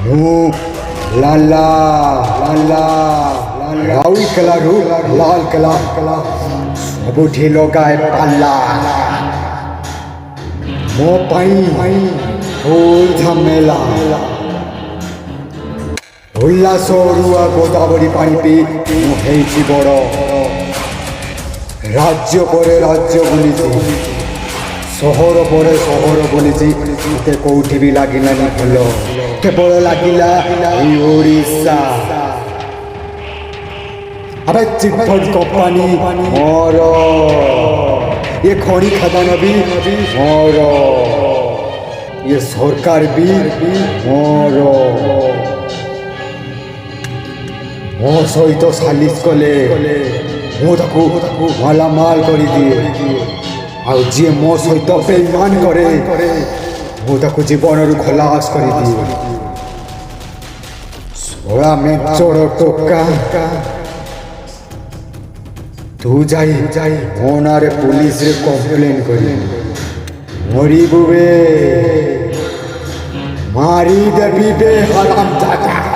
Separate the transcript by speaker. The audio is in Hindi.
Speaker 1: ମୁଁ ଲାଲା ଲାଲା ରାଉଲ କେଲାରୁ ଲାଲ କେଲା ସବୁଠି ଲଗାଏ ପାଲା ମୋ ପାଇଁ ଫୁଲ ଝାମେଲା ଉଲ୍ଲାସ ଅରୁଆ ଗୋଦାବରୀ ପାଣି ପିଇ ମୁଁ ହେଇଛି ବଡ଼ ରାଜ୍ୟ ପରେ ରାଜ୍ୟ ବୁଲିଛି ସହର ପରେ ସହର ବୁଲିଛି ମତେ କୋଉଠି ବି ଲାଗିଲାନି ଭଲ କେବଳ ଲାଗିଲା ଏଇ ଓଡ଼ିଶା अबे चिटफंड कंपनी मोर ये खड़ी खदान भी मोर ये सरकार भी मोर मो सहित सालिश कले मालामाल कर दिए आउ जी मो सहित बेईमान करे मुझे जीवन रु खलास कर दिए सोला में चोर टोका तू जाई मो नारे पुलिस रे कंप्लेन करी मरीबु बे मारी देबी बे हराम जादा।